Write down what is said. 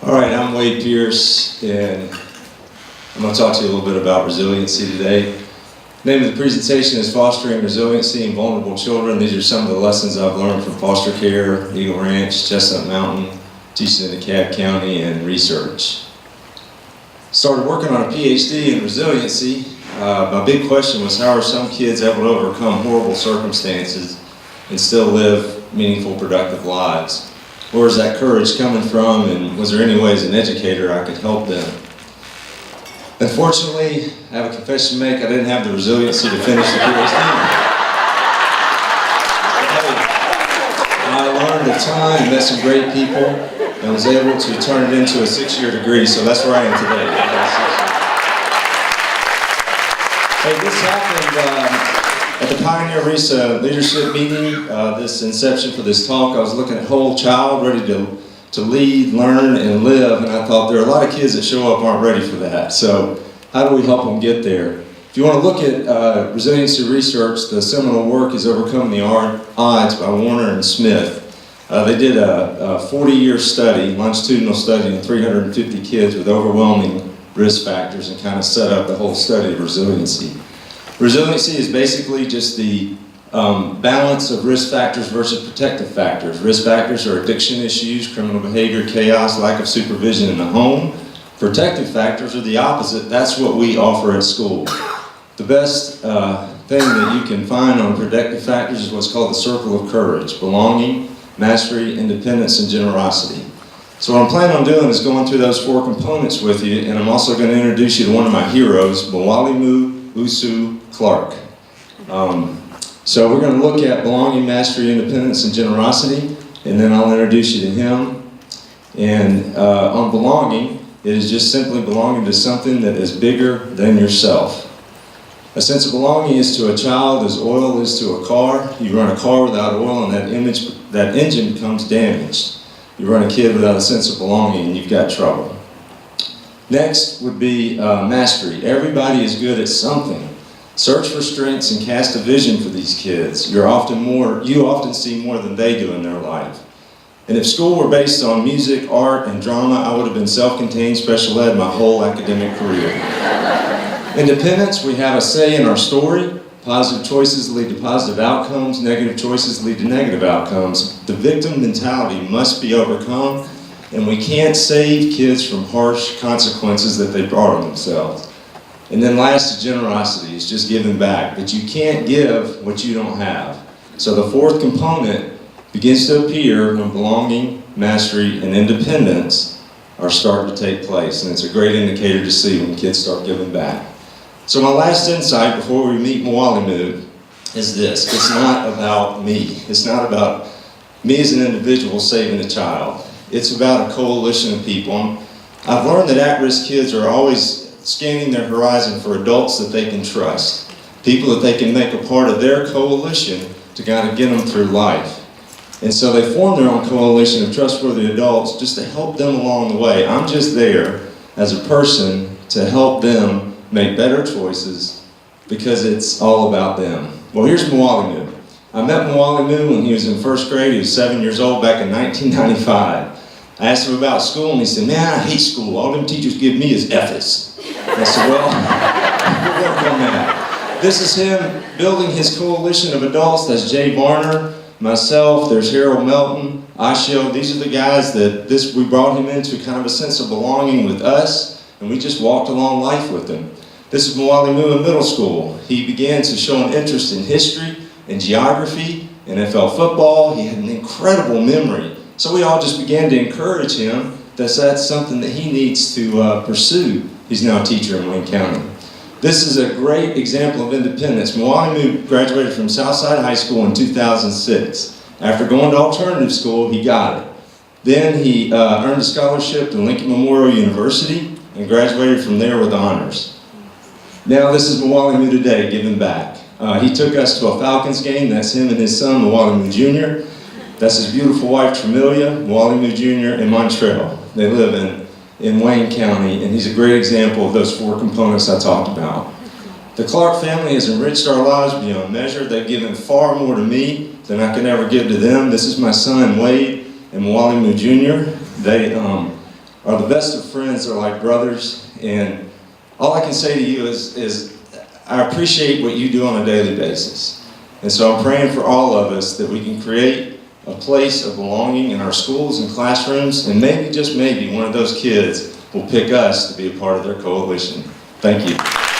All right, I'm Wade Pearce, and I'm going to talk to you a little bit about resiliency today. The name of the presentation is Fostering Resiliency in Vulnerable Children. These are some of the lessons I've learned from foster care, Eagle Ranch, Chestnut Mountain, teaching in DeKalb County, and research. Started working on a PhD in resiliency. My big question was, how are some kids able to overcome horrible circumstances and still live meaningful, productive lives? Where is that courage coming from, and was there any way as an educator I could help them? Unfortunately, I have a confession to make, I didn't have the resiliency to finish the PhD. I learned a ton, met some great people, and was able to turn it into a 6-year degree, so that's where I am today. Hey, this happened at the Pioneer RESA leadership meeting, this inception for this talk. I was looking at whole child, ready to lead, learn, and live, and I thought there are a lot of kids that show up aren't ready for that. So how do we help them get there? If you want to look at resiliency research, the seminal work is Overcoming the Odds by Warner and Smith. They did a 40-year study, longitudinal study on 350 kids with overwhelming risk factors, and kind of set up the whole study of resiliency. Resiliency is basically just the balance of risk factors versus protective factors. Risk factors are addiction issues, criminal behavior, chaos, lack of supervision in the home. Protective factors are the opposite. That's what we offer at school. The best thing that you can find on protective factors is what's called the circle of courage: belonging, mastery, independence, and generosity. So what I'm planning on doing is going through those 4 components with you, and I'm also going to introduce you to one of my heroes, Mwalimu Usu Clark. So we're going to look at belonging, mastery, independence, and generosity, and then I'll introduce you to him. And on belonging, it is just simply belonging to something that is bigger than yourself. A sense of belonging is to a child as oil is to a car. You run a car without oil, and that engine becomes damaged. You run a kid without a sense of belonging, and you've got trouble. Next would be mastery. Everybody is good at something. Search for strengths and cast a vision for these kids. You often see more than they do in their life. And if school were based on music, art, and drama, I would have been self-contained special ed my whole academic career. Independence, we have a say in our story. Positive choices lead to positive outcomes. Negative choices lead to negative outcomes. The victim mentality must be overcome, and we can't save kids from harsh consequences that they brought on themselves. And then last is generosity. It's just giving back. But you can't give what you don't have. So the 4th component begins to appear when belonging, mastery, and independence are starting to take place. And it's a great indicator to see when kids start giving back. So my last insight before we meet Mwalimu is this: it's not about me. It's not about me as an individual saving a child. It's about a coalition of people. I've learned that at-risk kids are always scanning their horizon for adults that they can trust, people that they can make a part of their coalition to kind of get them through life. And so they form their own coalition of trustworthy adults just to help them along the way. I'm just there as a person to help them make better choices because it's all about them. Well, here's Mwalimu. I met Mwalimu when he was in 1st grade. He was 7 years old back in 1995. I asked him about school, and he said, "Man, I hate school. All them teachers give me is F's." I said, "Well, we'll work on that." This is him building his coalition of adults. That's Jay Varner, myself, there's Harold Melton, Ashio. These are the guys that we brought him into kind of a sense of belonging with us, and we just walked along life with him. This is Mwalimu in middle school. He began to show an interest in history and geography, NFL football. He had an incredible memory. So we all just began to encourage him that that's something that he needs to pursue. He's now a teacher in Wayne County. This is a great example of independence. Mwalimu graduated from Southside High School in 2006. After going to alternative school, he got it. Then he earned a scholarship to Lincoln Memorial University and graduated from there with honors. Now this is Mwalimu today, giving back. He took us to a Falcons game. That's him and his son, Mwalimu Jr. That's his beautiful wife, Tremelia, Mwalimu Jr. in Montreal. They live in Wayne County, and he's a great example of those 4 components I talked about. The Clark family has enriched our lives beyond measure. They've given far more to me than I can ever give to them. This is my son, Wade, and Mwalimu Jr. They are the best of friends, they're like brothers, and all I can say to you is I appreciate what you do on a daily basis. And so I'm praying for all of us that we can create a place of belonging in our schools and classrooms, and maybe, just maybe, one of those kids will pick us to be a part of their coalition. Thank you.